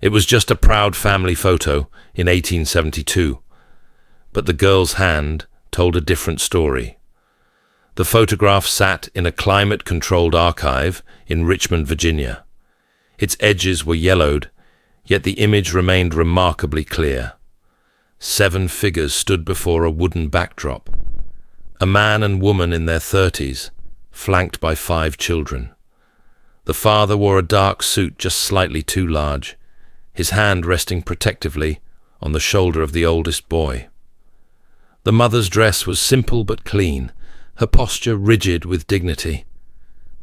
It was just a proud family photo in 1872, but the girl's hand told a different story. The photograph sat in a climate-controlled archive in Richmond, Virginia. Its edges were yellowed, yet the image remained remarkably clear. 7 figures stood before a wooden backdrop. A man and woman in their 30s, flanked by 5 children. The father wore a dark suit just slightly too large, his hand resting protectively on the shoulder of the oldest boy. The mother's dress was simple but clean, her posture rigid with dignity.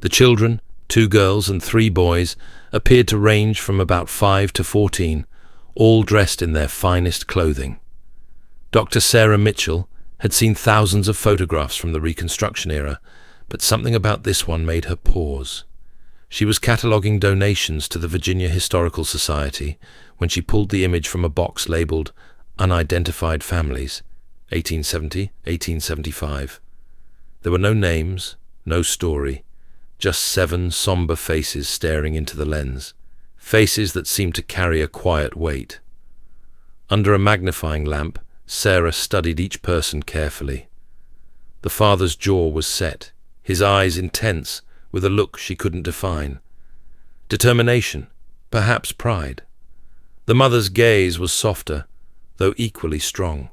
The children, 2 girls and 3 boys, appeared to range from about 5 to 14, all dressed in their finest clothing. Dr. Sarah Mitchell had seen thousands of photographs from the Reconstruction era, but something about this one made her pause. She was cataloguing donations to the Virginia Historical Society when she pulled the image from a box labeled Unidentified Families, 1870-1875. There were no names, no story, just 7 somber faces staring into the lens, faces that seemed to carry a quiet weight. Under a magnifying lamp, Sarah studied each person carefully. The father's jaw was set, his eyes intense, with a look she couldn't define. Determination, perhaps pride. The mother's gaze was softer, though equally strong.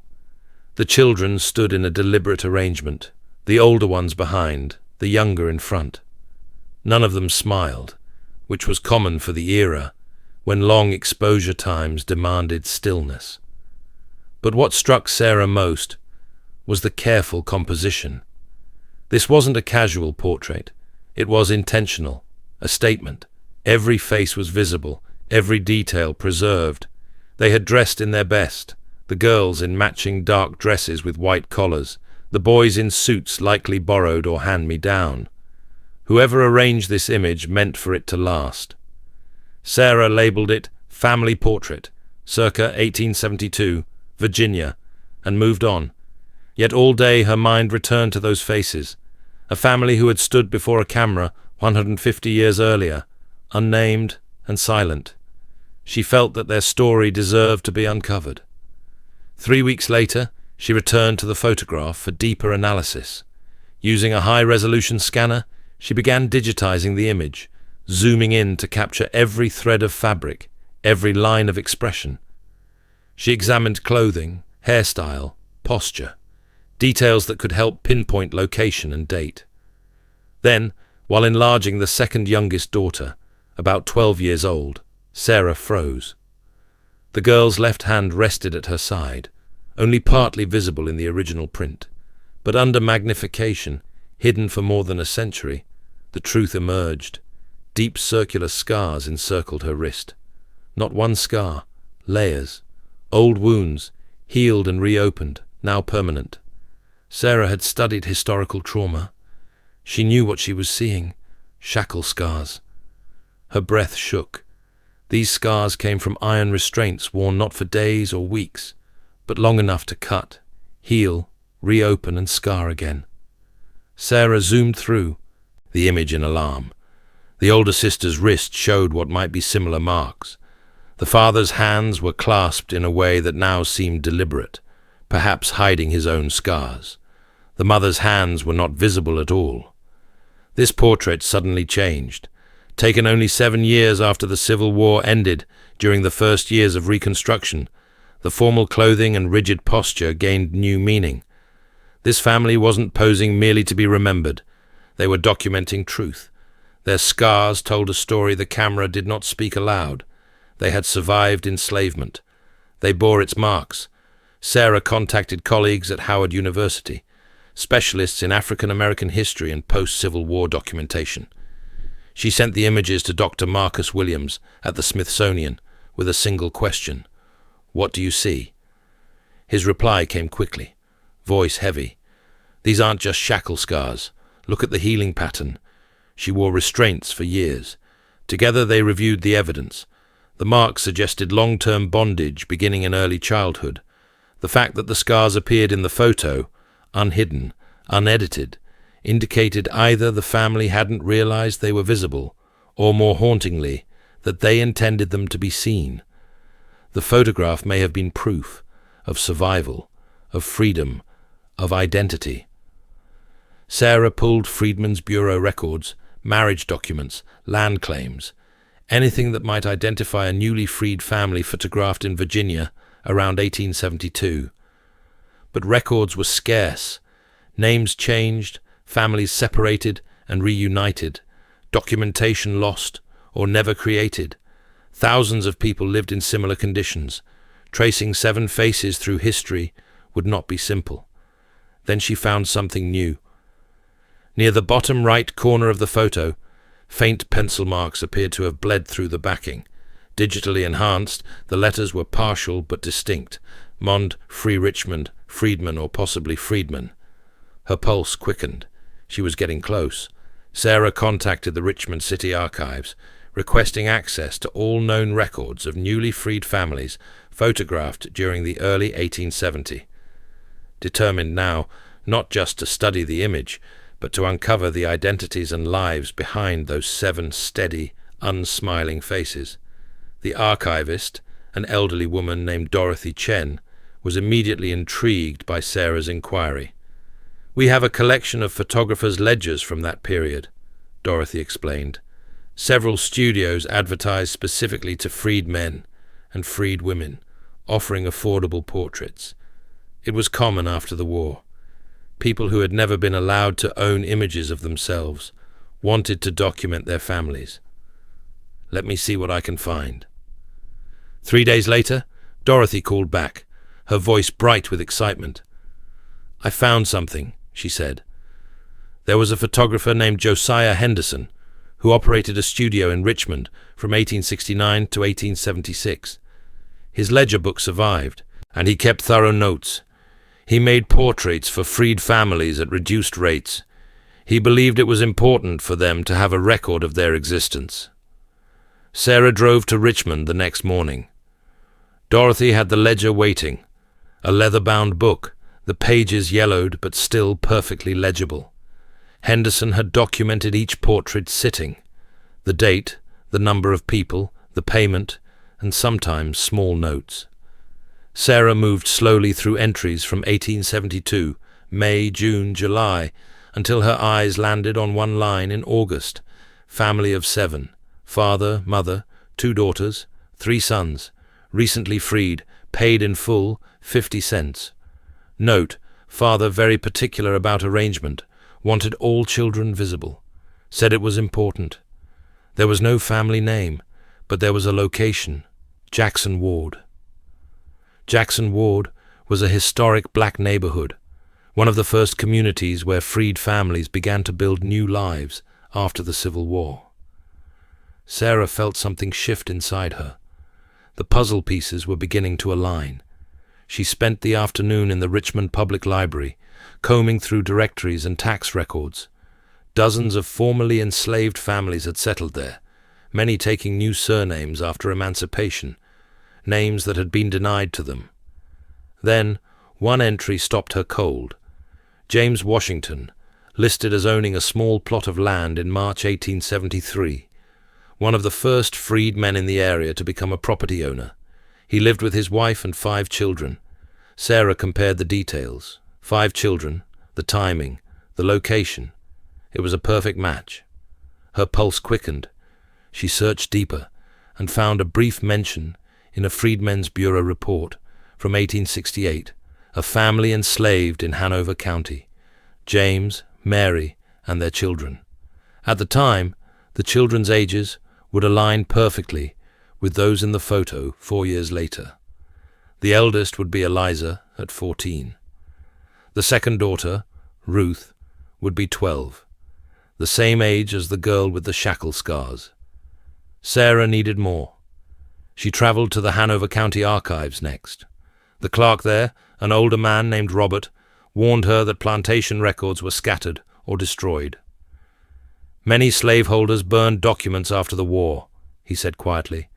The children stood in a deliberate arrangement, the older ones behind, the younger in front. None of them smiled, which was common for the era, when long exposure times demanded stillness. But what struck Sarah most was the careful composition. This wasn't a casual portrait. It was intentional, a statement. Every face was visible, every detail preserved. They had dressed in their best, the girls in matching dark dresses with white collars, the boys in suits likely borrowed or hand-me-down. Whoever arranged this image meant for it to last. Sarah labeled it Family Portrait, circa 1872, Virginia, and moved on. Yet all day her mind returned to those faces, a family who had stood before a camera 150 years earlier, unnamed and silent. She felt that their story deserved to be uncovered. 3 weeks later, she returned to the photograph for deeper analysis. Using a high-resolution scanner, she began digitizing the image, zooming in to capture every thread of fabric, every line of expression. She examined clothing, hairstyle, posture, details that could help pinpoint location and date. Then, while enlarging the second youngest daughter, about 12 years old, Sarah froze. The girl's left hand rested at her side, only partly visible in the original print, but under magnification, hidden for more than a century, the truth emerged. Deep circular scars encircled her wrist. Not one scar, layers, old wounds, healed and reopened, now permanent. Sarah had studied historical trauma. She knew what she was seeing, shackle scars. Her breath shook. These scars came from iron restraints worn not for days or weeks, but long enough to cut, heal, reopen and scar again. Sarah zoomed through, the image in alarm. The older sister's wrist showed what might be similar marks. The father's hands were clasped in a way that now seemed deliberate, perhaps hiding his own scars. The mother's hands were not visible at all. This portrait suddenly changed. Taken only 7 years after the Civil War ended, during the first years of Reconstruction, the formal clothing and rigid posture gained new meaning. This family wasn't posing merely to be remembered. They were documenting truth. Their scars told a story the camera did not speak aloud. They had survived enslavement. They bore its marks. Sarah contacted colleagues at Howard University, specialists in African American history and post-Civil War documentation. She sent the images to Dr. Marcus Williams at the Smithsonian with a single question: "What do you see?" His reply came quickly, voice heavy. "These aren't just shackle scars. Look at the healing pattern. She wore restraints for years." Together they reviewed the evidence. The marks suggested long-term bondage beginning in early childhood. The fact that the scars appeared in the photo, unhidden, unedited, indicated either the family hadn't realized they were visible, or more hauntingly, that they intended them to be seen. The photograph may have been proof of survival, of freedom, of identity. Sarah pulled Freedmen's Bureau records, marriage documents, land claims, anything that might identify a newly freed family photographed in Virginia around 1872. But records were scarce. Names changed, families separated and reunited, documentation lost or never created. Thousands of people lived in similar conditions. Tracing 7 faces through history would not be simple. Then she found something new. Near the bottom right corner of the photo, faint pencil marks appeared to have bled through the backing. Digitally enhanced, the letters were partial but distinct. Mond, Free Richmond, Freedman, or possibly Freedman. Her pulse quickened. She was getting close. Sarah contacted the Richmond City Archives, requesting access to all known records of newly freed families photographed during the early 1870s. Determined now not just to study the image, but to uncover the identities and lives behind those 7 steady, unsmiling faces. The archivist, an elderly woman named Dorothy Chen, was immediately intrigued by Sarah's inquiry. "We have a collection of photographers' ledgers from that period," Dorothy explained. "Several studios advertised specifically to freed men and freed women, offering affordable portraits. It was common after the war. People who had never been allowed to own images of themselves wanted to document their families. Let me see what I can find." 3 days later, Dorothy called back, her voice bright with excitement. "I found something," she said. "There was a photographer named Josiah Henderson who operated a studio in Richmond from 1869 to 1876. His ledger book survived, and he kept thorough notes. He made portraits for freed families at reduced rates. He believed it was important for them to have a record of their existence." Sarah drove to Richmond the next morning. Dorothy had the ledger waiting, a leather-bound book, the pages yellowed but still perfectly legible. Henderson had documented each portrait sitting, the date, the number of people, the payment, and sometimes small notes. Sarah moved slowly through entries from 1872, May, June, July, until her eyes landed on one line in August. Family of 7, father, mother, 2 daughters, 3 sons, recently freed, paid in full, 50 cents. Note, father very particular about arrangement, wanted all children visible, said it was important. There was no family name, but there was a location, Jackson Ward. Jackson Ward was a historic black neighborhood, one of the first communities where freed families began to build new lives after the Civil War. Sarah felt something shift inside her. The puzzle pieces were beginning to align. She spent the afternoon in the Richmond Public Library, combing through directories and tax records. Dozens of formerly enslaved families had settled there, many taking new surnames after emancipation, names that had been denied to them. Then, one entry stopped her cold. James Washington, listed as owning a small plot of land in March 1873, one of the first freed men in the area to become a property owner. He lived with his wife and 5 children. Sarah compared the details. 5 children, the timing, the location. It was a perfect match. Her pulse quickened. She searched deeper and found a brief mention in a Freedmen's Bureau report from 1868, a family enslaved in Hanover County, James, Mary, and their children. At the time, the children's ages would align perfectly with those in the photo 4 years later. The eldest would be Eliza at 14. The second daughter, Ruth, would be 12, the same age as the girl with the shackle scars. Sarah needed more. She traveled to the Hanover County Archives next. The clerk there, an older man named Robert, warned her that plantation records were scattered or destroyed. "Many slaveholders burned documents after the war," he said quietly.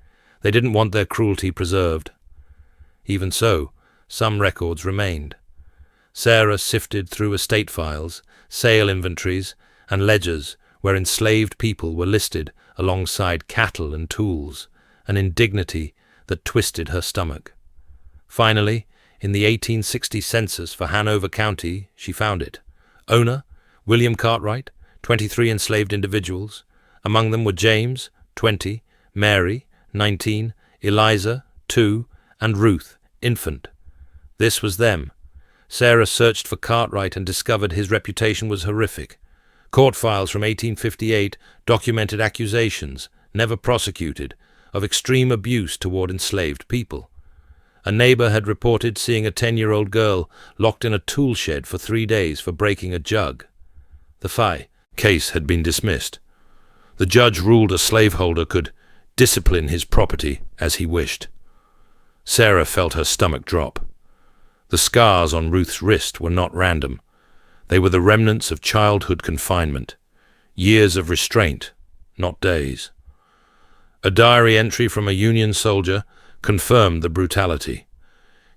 "They didn't want their cruelty preserved." Even so, some records remained. Sarah sifted through estate files, sale inventories, and ledgers where enslaved people were listed alongside cattle and tools, an indignity that twisted her stomach. Finally, in the 1860 census for Hanover County, she found it. Owner, William Cartwright, 23 enslaved individuals. Among them were James, 20, Mary, 19, Eliza, 2, and Ruth, infant. This was them. Sarah searched for Cartwright and discovered his reputation was horrific. Court files from 1858 documented accusations, never prosecuted, of extreme abuse toward enslaved people. A neighbor had reported seeing a 10-year-old girl locked in a tool shed for 3 days for breaking a jug. The case had been dismissed. The judge ruled a slaveholder could discipline his property as he wished. Sarah felt her stomach drop. The scars on Ruth's wrist were not random. They were the remnants of childhood confinement, years of restraint, not days. A diary entry from a Union soldier confirmed the brutality.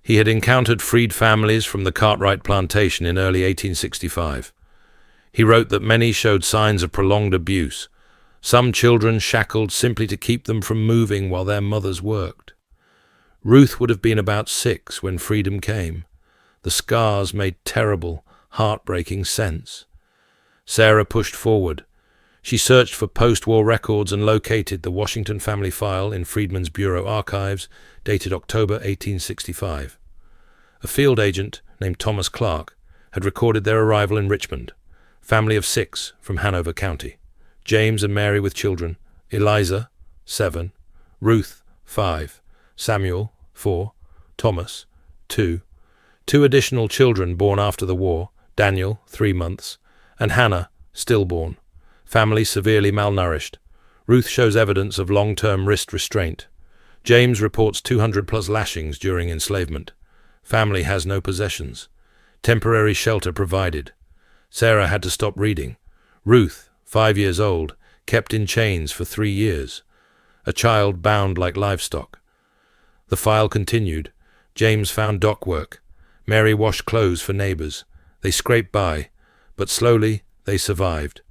He had encountered freed families from the Cartwright plantation in early 1865. He wrote that many showed signs of prolonged abuse, some children shackled simply to keep them from moving while their mothers worked. Ruth would have been about 6 when freedom came. The scars made terrible, heartbreaking sense. Sarah pushed forward. She searched for post-war records and located the Washington family file in Freedmen's Bureau archives, dated October 1865. A field agent named Thomas Clark had recorded their arrival in Richmond, family of 6 from Hanover County. James and Mary with children, Eliza, 7, Ruth, 5, Samuel, 4, Thomas, 2, 2 additional children born after the war, Daniel, 3 months, and Hannah, stillborn. Family severely malnourished. Ruth shows evidence of long-term wrist restraint. James reports 200+ lashings during enslavement. Family has no possessions. Temporary shelter provided. Sarah had to stop reading. Ruth, 5 years old, kept in chains for 3 years. A child bound like livestock. The file continued. James found dock work. Mary washed clothes for neighbors. They scraped by, but slowly they survived.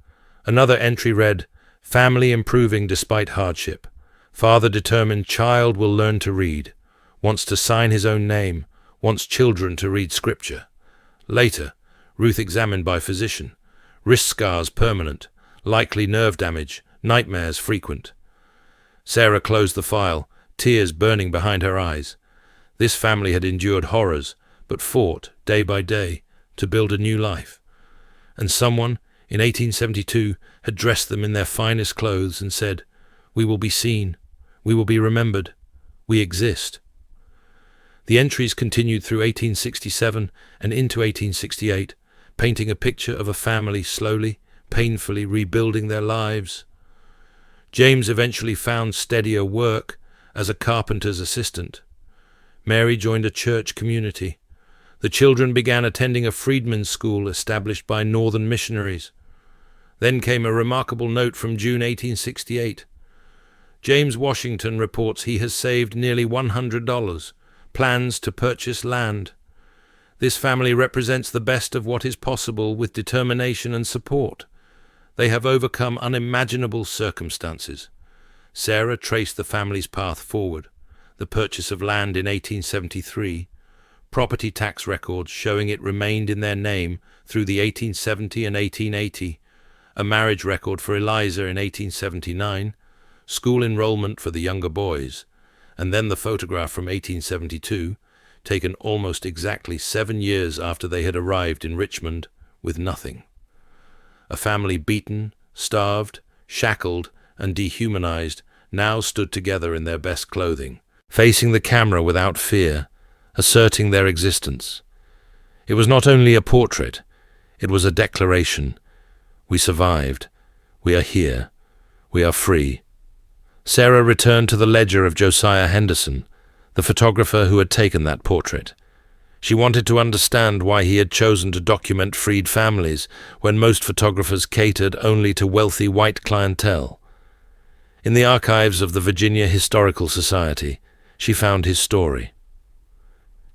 Another entry read, "Family improving despite hardship. Father determined child will learn to read. Wants to sign his own name. Wants children to read scripture." Later, Ruth examined by physician. Wrist scars permanent. Likely nerve damage. Nightmares frequent. Sarah closed the file, tears burning behind her eyes. This family had endured horrors, but fought, day by day, to build a new life. And someone, in 1872, had dressed them in their finest clothes and said, "We will be seen. We will be remembered. We exist." The entries continued through 1867 and into 1868, painting a picture of a family slowly, painfully rebuilding their lives. James eventually found steadier work as a carpenter's assistant. Mary joined a church community. The children began attending a freedmen's school established by Northern missionaries. Then came a remarkable note from June 1868. James Washington reports he has saved nearly $100, plans to purchase land. This family represents the best of what is possible with determination and support. They have overcome unimaginable circumstances. Sarah traced the family's path forward. The purchase of land in 1873, property tax records showing it remained in their name through the 1870 and 1880, a marriage record for Eliza in 1879, school enrollment for the younger boys, and then the photograph from 1872, taken almost exactly 7 years after they had arrived in Richmond with nothing. A family beaten, starved, shackled, and dehumanized now stood together in their best clothing, facing the camera without fear, asserting their existence. It was not only a portrait, it was a declaration. We survived. We are here. We are free. Sarah returned to the ledger of Josiah Henderson, the photographer who had taken that portrait. She wanted to understand why he had chosen to document freed families when most photographers catered only to wealthy white clientele. In the archives of the Virginia Historical Society, she found his story.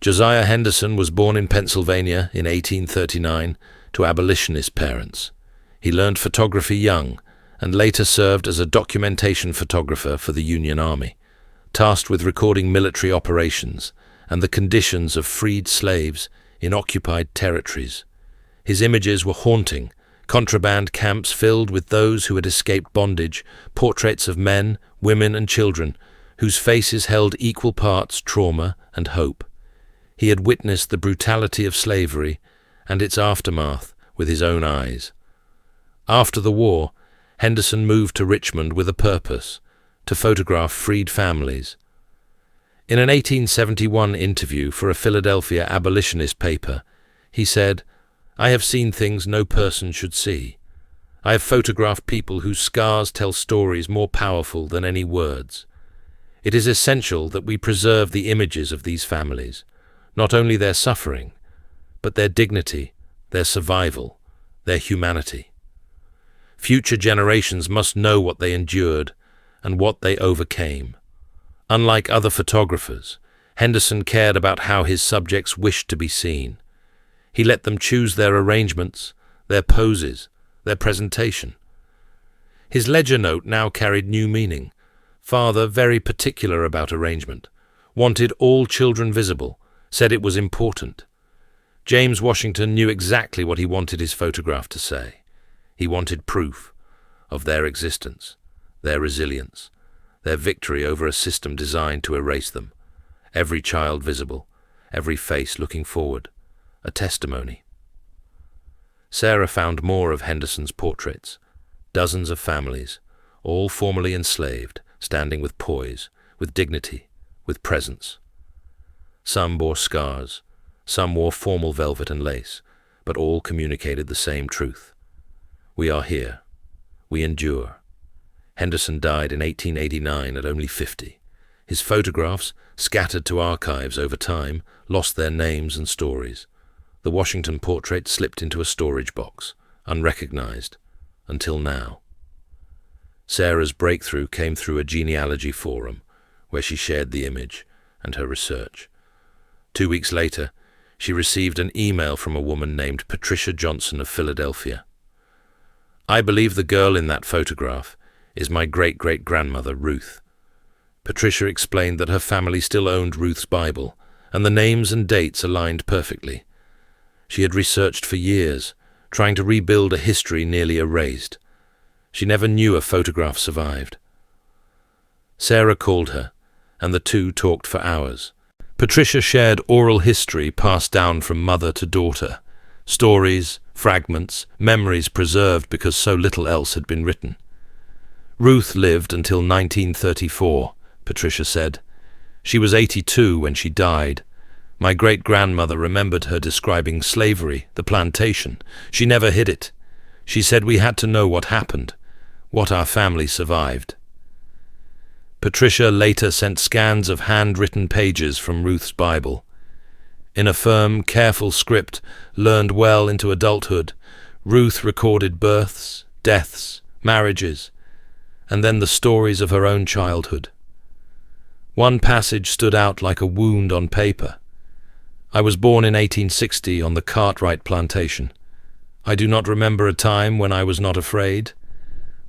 Josiah Henderson was born in Pennsylvania in 1839 to abolitionist parents. He learned photography young and later served as a documentation photographer for the Union Army. tasked with recording military operations and the conditions of freed slaves in occupied territories. His images were haunting: contraband camps filled with those who had escaped bondage, portraits of men, women, and children whose faces held equal parts trauma and hope. He had witnessed the brutality of slavery and its aftermath with his own eyes. After the war, Henderson moved to Richmond with a purpose: to photograph freed families. In an 1871 interview for a Philadelphia abolitionist paper, he said, "I have seen things no person should see. I have photographed people whose scars tell stories more powerful than any words. It is essential that we preserve the images of these families, not only their suffering, but their dignity, their survival, their humanity. Future generations must know what they endured and what they overcame." Unlike other photographers, Henderson cared about how his subjects wished to be seen. He let them choose their arrangements, their poses, their presentation. His ledger note now carried new meaning. Father, very particular about arrangement, wanted all children visible, said it was important. James Washington knew exactly what he wanted his photograph to say. He wanted proof of their existence, their resilience, their victory over a system designed to erase them. Every child visible, every face looking forward, a testimony. Sarah found more of Henderson's portraits, dozens of families, all formerly enslaved, standing with poise, with dignity, with presence. Some bore scars, some wore formal velvet and lace, but all communicated the same truth. We are here. We endure. Henderson died in 1889 at only 50. His photographs, scattered to archives over time, lost their names and stories. The Washington portrait slipped into a storage box, unrecognized, until now. Sarah's breakthrough came through a genealogy forum, where she shared the image and her research. 2 weeks later, she received an email from a woman named Patricia Johnson of Philadelphia. "I believe the girl in that photograph is my great-great-grandmother, Ruth." Patricia explained that her family still owned Ruth's Bible, and the names and dates aligned perfectly. She had researched for years, trying to rebuild a history nearly erased. She never knew a photograph survived. Sarah called her, and the two talked for hours. Patricia shared oral history passed down from mother to daughter, stories, fragments, memories preserved because so little else had been written. "Ruth lived until 1934, Patricia said. "She was 82 when she died. My great-grandmother remembered her describing slavery, the plantation. She never hid it. She said we had to know what happened, what our family survived." Patricia later sent scans of handwritten pages from Ruth's Bible. In a firm, careful script, learned well into adulthood, Ruth recorded births, deaths, marriages, and then the stories of her own childhood. One passage stood out like a wound on paper. "I was born in 1860 on the Cartwright plantation. I do not remember a time when I was not afraid.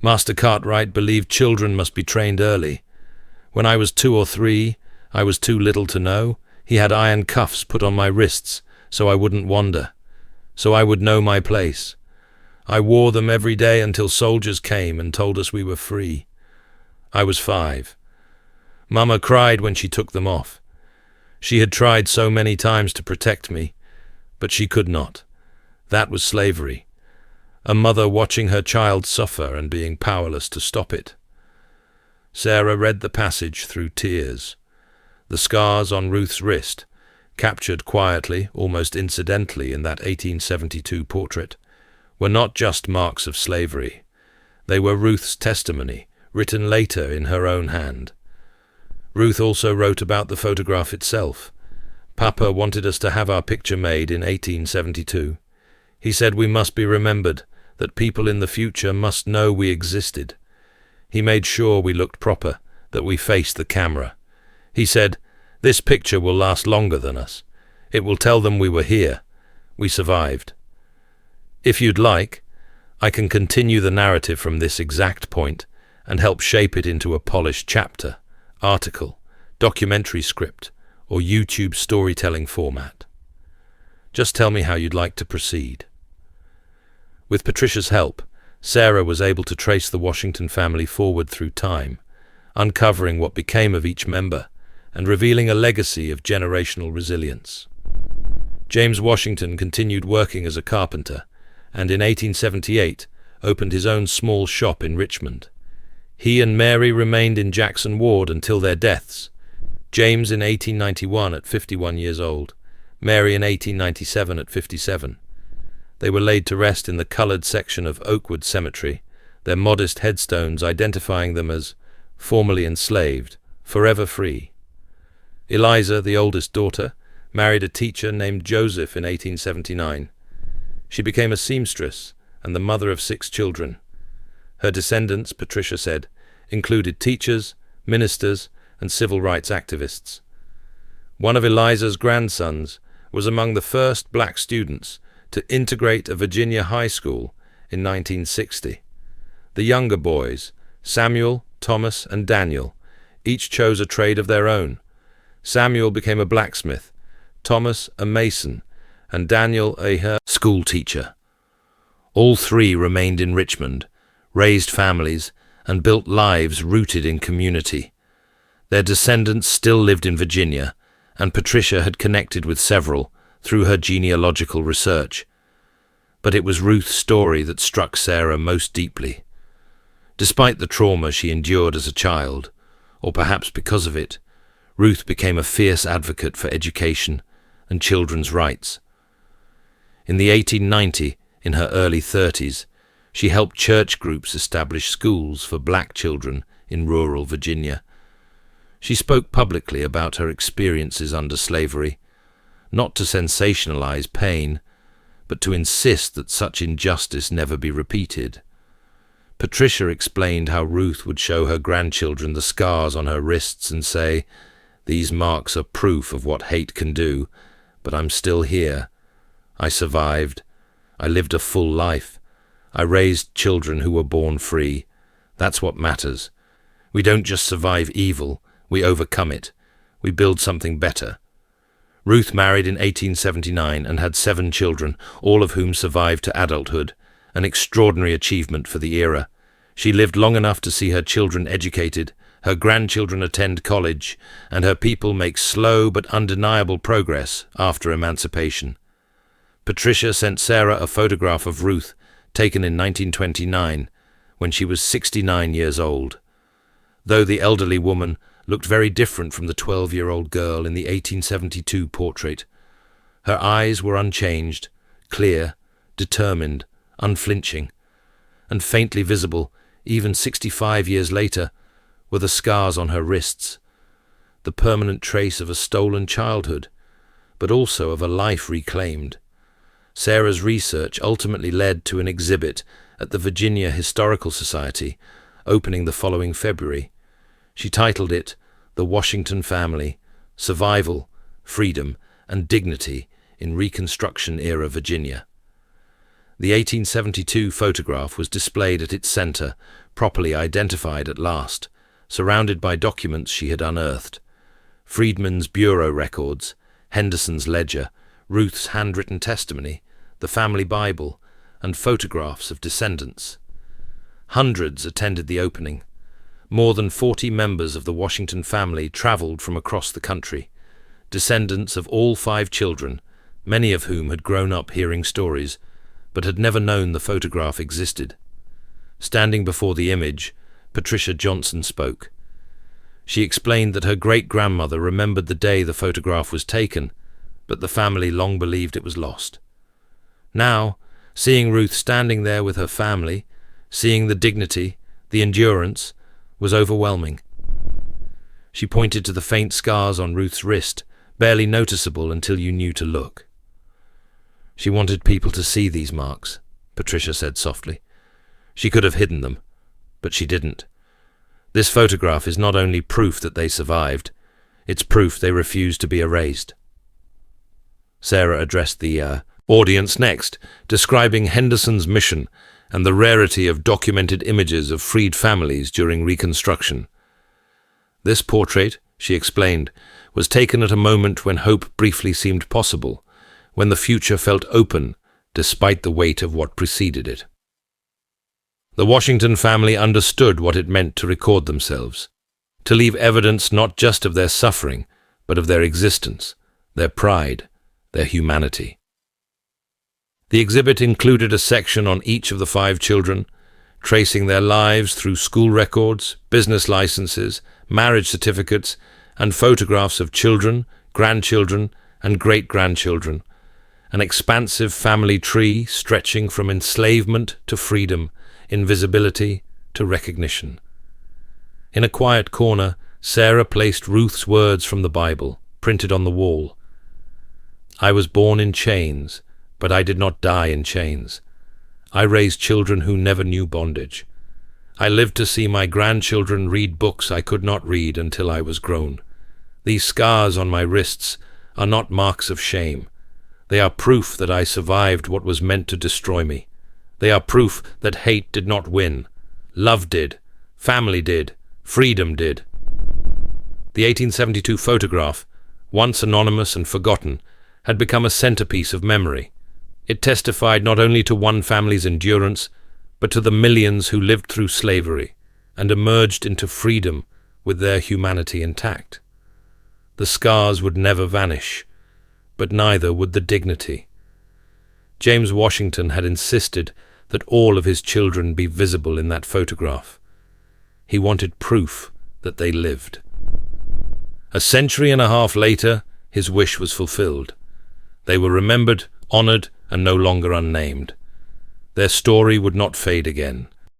Master Cartwright believed children must be trained early. When I was 2 or 3, I was too little to know. He had iron cuffs put on my wrists so I wouldn't wander, so I would know my place. I wore them every day until soldiers came and told us we were free. I was 5. Mama cried when she took them off. She had tried so many times to protect me, but she could not. That was slavery. A mother watching her child suffer and being powerless to stop it." Sarah read the passage through tears. The scars on Ruth's wrist, captured quietly, almost incidentally in that 1872 portrait, were not just marks of slavery. They were Ruth's testimony, written later in her own hand. Ruth also wrote about the photograph itself. "Papa wanted us to have our picture made in 1872. He said we must be remembered, that people in the future must know we existed. He made sure we looked proper, that we faced the camera. He said, 'This picture will last longer than us. It will tell them we were here. We survived.' If you'd like, I can continue the narrative from this exact point and help shape it into a polished chapter, article, documentary script, or YouTube storytelling format. Just tell me how you'd like to proceed. With Patricia's help, Sarah was able to trace the Washington family forward through time, uncovering what became of each member and revealing a legacy of generational resilience. James Washington continued working as a carpenter and in 1878 opened his own small shop in Richmond. He and Mary remained in Jackson Ward until their deaths. James in 1891 at 51 years old, Mary in 1897 at 57. They were laid to rest in the coloured section of Oakwood Cemetery, their modest headstones identifying them as formerly enslaved, forever free. Eliza, the oldest daughter, married a teacher named Joseph in 1879. She became a seamstress and the mother of 6 children. Her descendants, Patricia said, included teachers, ministers, and civil rights activists. One of Eliza's grandsons was among the first black students to integrate a Virginia high school in 1960. The younger boys, Samuel, Thomas, and Daniel, each chose a trade of their own. Samuel became a blacksmith, Thomas a mason, and Daniel a school teacher. All 3 remained in Richmond, raised families, and built lives rooted in community. Their descendants still lived in Virginia, and Patricia had connected with several through her genealogical research. But it was Ruth's story that struck Sarah most deeply. Despite the trauma she endured as a child, or perhaps because of it, Ruth became a fierce advocate for education and children's rights. In the 1890s, in her early 30s, she helped church groups establish schools for black children in rural Virginia. She spoke publicly about her experiences under slavery, not to sensationalize pain, but to insist that such injustice never be repeated. Patricia explained how Ruth would show her grandchildren the scars on her wrists and say, "These marks are proof of what hate can do, but I'm still here. I survived. I lived a full life. I raised children who were born free. That's what matters. We don't just survive evil, we overcome it. We build something better." Ruth married in 1879 and had 7 children, all of whom survived to adulthood, an extraordinary achievement for the era. She lived long enough to see her children educated, her grandchildren attend college, and her people make slow but undeniable progress after emancipation. Patricia sent Sarah a photograph of Ruth, taken in 1929, when she was 69 years old. Though the elderly woman looked very different from the 12-year-old girl in the 1872 portrait, her eyes were unchanged, clear, determined, unflinching, and faintly visible, even 65 years later, were the scars on her wrists, the permanent trace of a stolen childhood, but also of a life reclaimed. Sarah's research ultimately led to an exhibit at the Virginia Historical Society, opening the following February. She titled it, "The Washington Family, Survival, Freedom, and Dignity in Reconstruction-Era Virginia." The 1872 photograph was displayed at its center, properly identified at last, surrounded by documents she had unearthed. Freedman's bureau records, Henderson's ledger, Ruth's handwritten testimony, the family Bible, and photographs of descendants. Hundreds attended the opening. More than 40 members of the Washington family traveled from across the country, descendants of all 5 children, many of whom had grown up hearing stories, but had never known the photograph existed. Standing before the image, Patricia Johnson spoke. She explained that her great-grandmother remembered the day the photograph was taken, but the family long believed it was lost. Now, seeing Ruth standing there with her family, seeing the dignity, the endurance, was overwhelming. She pointed to the faint scars on Ruth's wrist, barely noticeable until you knew to look. She wanted people to see these marks, Patricia said softly. She could have hidden them, but she didn't. This photograph is not only proof that they survived, it's proof they refused to be erased. Sarah addressed the audience next, describing Henderson's mission and the rarity of documented images of freed families during Reconstruction. "This portrait she explained, was taken at a moment when hope briefly seemed possible, when the future felt open despite the weight of what preceded it. The Washington family understood what it meant to record themselves, to leave evidence not just of their suffering, but of their existence, their pride, their humanity. The exhibit included a section on each of the 5 children, tracing their lives through school records, business licenses, marriage certificates, and photographs of children, grandchildren, and great-grandchildren, an expansive family tree stretching from enslavement to freedom, invisibility to recognition. In a quiet corner, Sarah placed Ruth's words from the Bible, printed on the wall. "I was born in chains, but I did not die in chains. I raised children who never knew bondage. I lived to see my grandchildren read books I could not read until I was grown. These scars on my wrists are not marks of shame. They are proof that I survived what was meant to destroy me. They are proof that hate did not win. Love did. Family did. Freedom did." The 1872 photograph, once anonymous and forgotten, had become a centerpiece of memory. It testified not only to one family's endurance, but to the millions who lived through slavery and emerged into freedom with their humanity intact. The scars would never vanish, but neither would the dignity. James Washington had insisted that all of his children be visible in that photograph. He wanted proof that they lived. A century and a half later, his wish was fulfilled. They were remembered, honored, and no longer unnamed. Their story would not fade again.